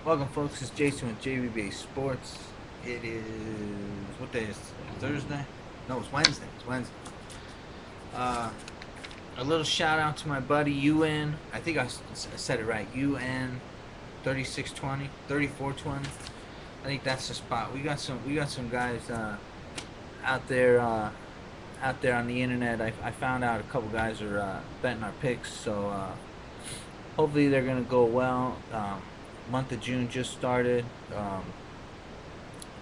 Welcome, folks. It's Jason with JBBASports. It is what day is it? Thursday? No, it's Wednesday. It's Wednesday. Uh, a little shout out to my buddy UN. I think I said it right. UN 3620, 3420. I think that's the spot. We got some guys out there out there on the internet. I found out a couple guys are betting our picks, so hopefully they're gonna go well. Month of June just started.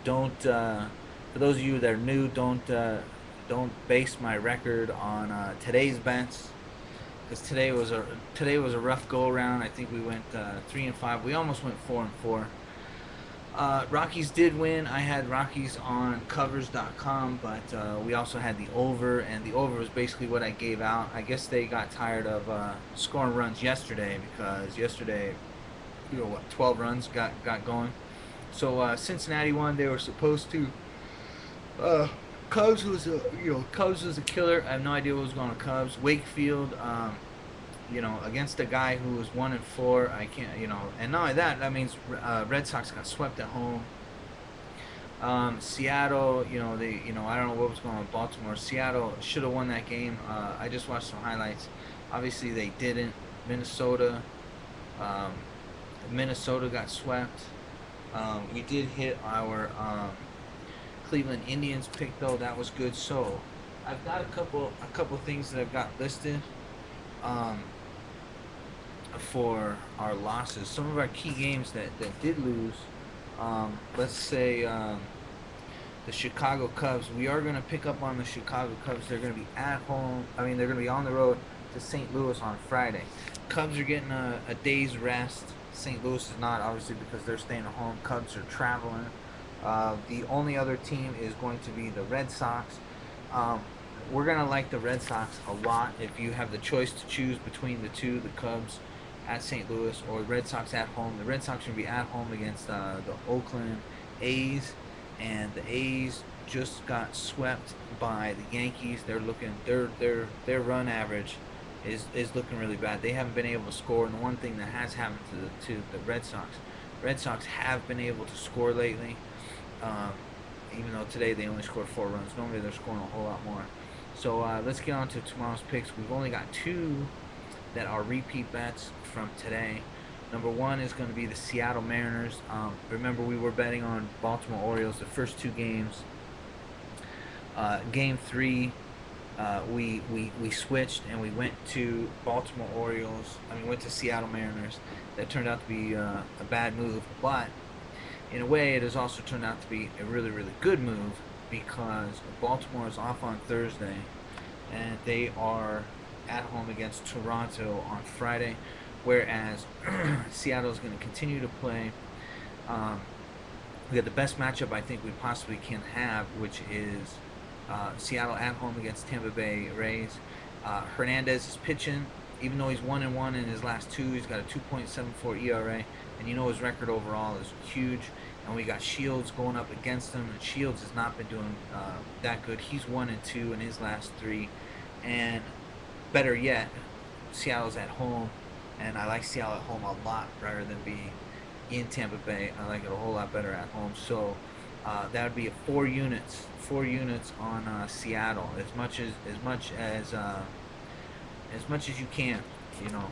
Don't For those of you that are new, don't base my record on today's bets, because today was a rough go around. I think we went 3-5. We almost went 4-4. Rockies did win. I had Rockies on covers.com, but we also had the over, and the over was basically what I gave out. I guess they got tired of scoring runs yesterday, because yesterday, 12 runs got going. So Cincinnati won. They were supposed to. Uh, Cubs was a killer. I have no idea what was going on with Cubs. Wakefield, against a guy who was 1-4. I can't, and not only that. That means Red Sox got swept at home. Seattle, I don't know what was going on with Baltimore. Seattle should have won that game. I just watched some highlights. Obviously, they didn't. Minnesota, um, Minnesota got swept. We did hit our Cleveland Indians pick, though. That was good. So I've got a couple things that I've got listed um, for our losses. Some of our key games that did lose. Let's say the Chicago Cubs. We are going to pick up on the Chicago Cubs. They're going to be at home. They're going to be on the road to St. Louis on Friday. Cubs are getting a day's rest. St. Louis is not, obviously, because they're staying at home. Cubs are traveling. The only other team is going to be the Red Sox. We're going to like the Red Sox a lot. If you have the choice to choose between the two, the Cubs at St. Louis or Red Sox at home, the Red Sox are going to be at home against the Oakland A's, and the A's just got swept by the Yankees. They're looking their run average is looking really bad. They haven't been able to score, and the one thing that has happened to the Red Sox have been able to score lately. Um, Even though today they only scored 4 runs, normally they're scoring a whole lot more. So let's get on to tomorrow's picks. We've only got two that are repeat bets from today. Number one is going to be the Seattle Mariners. Remember, we were betting on Baltimore Orioles the first two games. Game three, we switched and we went to Baltimore Orioles. Went to Seattle Mariners. That turned out to be a bad move, but in a way, it has also turned out to be a really, really good move, because Baltimore is off on Thursday, and they are at home against Toronto on Friday, whereas Seattle is going to continue to play. Um, we got the best matchup I think we possibly can have, which is Seattle at home against Tampa Bay Rays. Hernandez is pitching. Even though he's 1-1 in his last two, he's got a 2.74 ERA, and his record overall is huge. And we got Shields going up against him, and Shields has not been doing that good. He's 1-2 in his last three, and better yet, Seattle's at home, and I like Seattle at home a lot rather than being in Tampa Bay. I like it a whole lot better at home. So that would be a 4 units on Seattle, as much as you can, you know,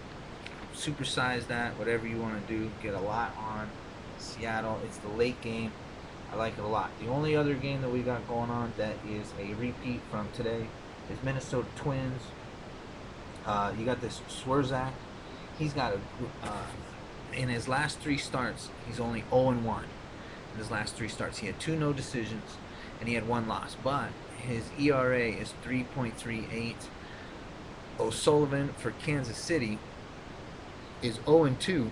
supersize that, whatever you want to do. Get a lot on Seattle. It's the late game. I like it a lot. The only other game that we got going on that is a repeat from today is Minnesota Twins. You got this Swerzak. He's got in his last three starts, he's only 0-1. In his last three starts, he had two no decisions, and he had one loss. But his ERA is 3.38. O'Sullivan for Kansas City is 0-2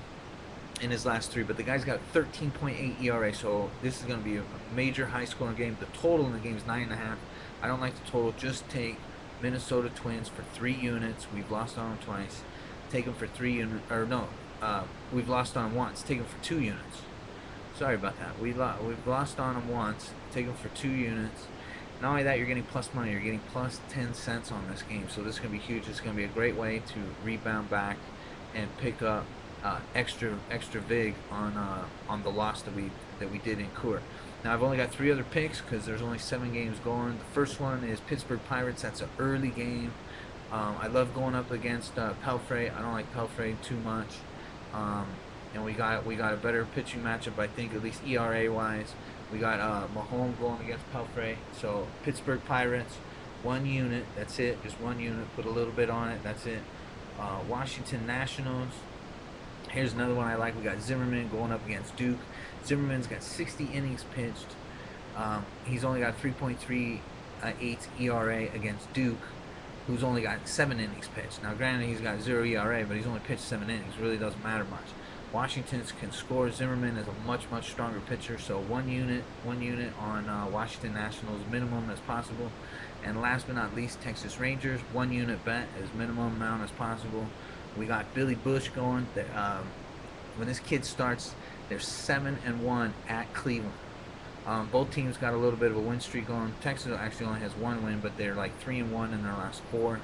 in his last three, but the guy's got 13.8 ERA, so this is going to be a major high-scoring game. The total in the game is 9.5. I don't like the total. Just take Minnesota Twins for 3 units. We've lost on them twice. Take them for 3 units, or no, we've lost on them once. Take them for 2 units. Sorry about that. We've lost on them once. Take them for 2 units. Not only that, you're getting plus money. You're getting plus 10 cents on this game. So this is going to be huge. It's going to be a great way to rebound back and pick up extra vig on the loss that we did in Coeur. Now I've only got 3 other picks because there's only 7 games going. The first one is Pittsburgh Pirates. That's an early game. I love going up against Pelfrey. I don't like Pelfrey too much. Um, and we got a better pitching matchup, I think, at least ERA wise. We got Mahomes going against Pelfrey. So Pittsburgh Pirates, 1 unit. That's it. Just 1 unit. Put a little bit on it. That's it. Washington Nationals. Here's another one I like. We got Zimmerman going up against Duke. Zimmerman's got 60 innings pitched. He's only got 3.38 ERA against Duke, who's only got 7 innings pitched. Now, granted, he's got 0 ERA, but he's only pitched 7 innings. Really doesn't matter much. Washington can score. Zimmerman is a much stronger pitcher, so 1 unit on Washington Nationals, minimum as possible. And last but not least, Texas Rangers, 1 unit bet as minimum amount as possible. We got Billy Bush going. When this kid starts, they're 7-1 at Cleveland. Both teams got a little bit of a win streak on. Texas actually only has 1 win, but they're like 3-1 in their last 4.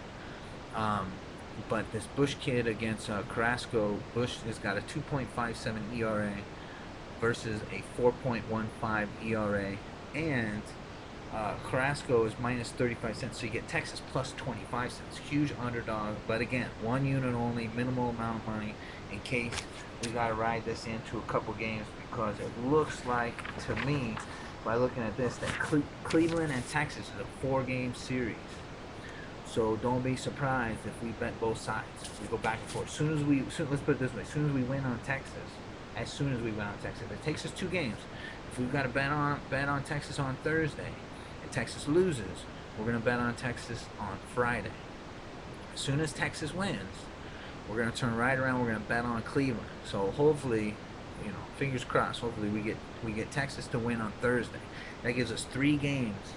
But this Bush kid against Carrasco, Bush has got a 2.57 ERA versus a 4.15 ERA, and Carrasco is minus 35 cents, so you get Texas plus 25 cents. Huge underdog, but again, 1 unit only, minimal amount of money in case we got to ride this into a couple games, because it looks like, to me, by looking at this, that Cleveland and Texas is a 4-game series. So don't be surprised if we bet both sides. We go back and forth. Let's put it this way: as soon as we win on Texas, it takes us 2 games. If we've got to bet on Texas on Thursday, and Texas loses, we're gonna bet on Texas on Friday. As soon as Texas wins, we're gonna turn right around. We're gonna bet on Cleveland. So hopefully, fingers crossed. Hopefully we get Texas to win on Thursday. That gives us 3 games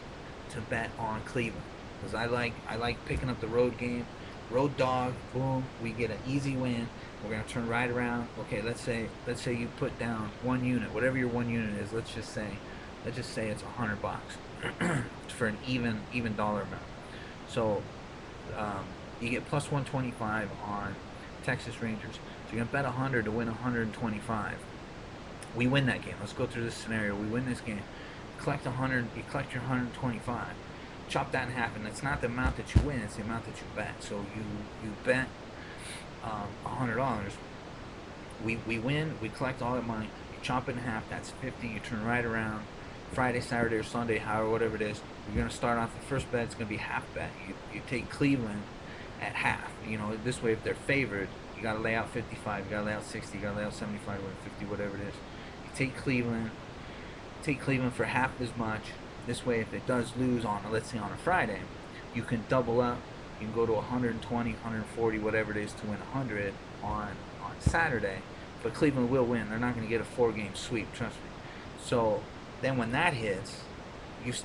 to bet on Cleveland. Because I like picking up the road game, road dog. Boom, we get an easy win. We're gonna turn right around. Okay, let's say you put down 1 unit, whatever your 1 unit is. Let's just say it's $100 for an even dollar amount. So you get plus 125 on Texas Rangers. So you're gonna bet 100 to win 125. We win that game. Let's go through this scenario. We win this game. Collect 100. You collect your 125. Chop that in half, and it's not the amount that you win, it's the amount that you bet. So you bet $100. We win, we collect all that money, you chop it in half, that's 50. You turn right around Friday, Saturday, or Sunday, however, whatever it is. You're going to start off, the first bet, it's going to be half bet. You take Cleveland at half. This way, if they're favored, you got to lay out 55, you got to lay out 60, you got to lay out 75 or 50, whatever it is. You take Cleveland for half as much. This way, if it does lose on, let's say on a Friday, you can double up. You can go to 120, 140, whatever it is, to win 100 on Saturday. But Cleveland will win. They're not going to get a 4-game sweep, trust me. So then when that hits, you've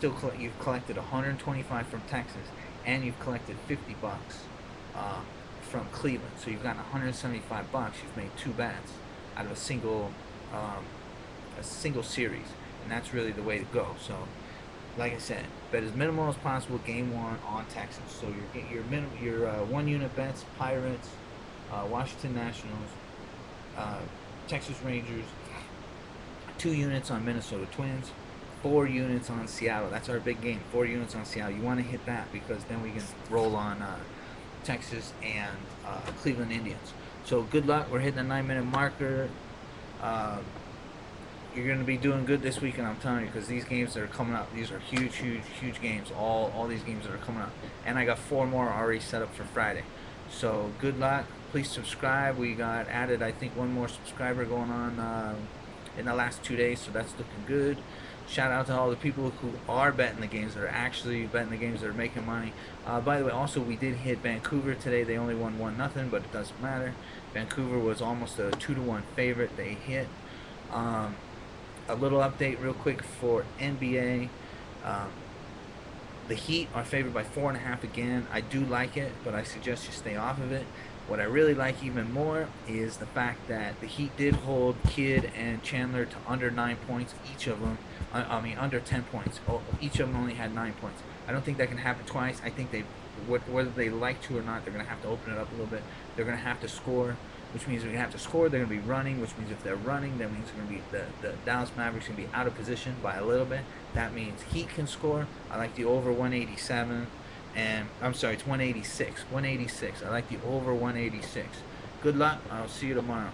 collected 125 from Texas, and you've collected $50 from Cleveland. So you've gotten $175. You've made 2 bets out of a single series, and that's really the way to go. So, like I said, bet as minimal as possible game 1 on Texas. So your 1-unit bets: Pirates, Washington Nationals, Texas Rangers. 2 units on Minnesota Twins. 4 units on Seattle. That's our big game. 4 units on Seattle. You want to hit that, because then we can roll on Texas and Cleveland Indians. So good luck. We're hitting the 9-minute marker. You're going to be doing good this weekend, I'm telling you, because these games that are coming up, these are huge games. All these games that are coming up, and I got 4 more already set up for Friday. So good luck. Please subscribe. We got added, I think, 1 more subscriber going on in the last 2 days, so that's looking good. Shout out to all the people who are betting the games, that are actually betting the games, that are making money. By the way, also, we did hit Vancouver today. They only won 1-0, but it doesn't matter. Vancouver was almost a 2-1 favorite. They hit. A little update real quick for NBA. The Heat are favored by 4.5 again. I do like it, but I suggest you stay off of it. What I really like even more is the fact that the Heat did hold Kidd and Chandler to under 9 points, each of them. Under 10 points. Each of them only had 9 points. I don't think that can happen twice. I think whether they like to or not, they're going to have to open it up a little bit. They're going to have to score. which means we have to score. They're going to be running, which means if they're running, that means going to be the Dallas Mavericks going to be out of position by a little bit. That means Heat can score. I like the over 187, and I'm sorry, it's 186. 186. I like the over 186. Good luck. I'll see you tomorrow.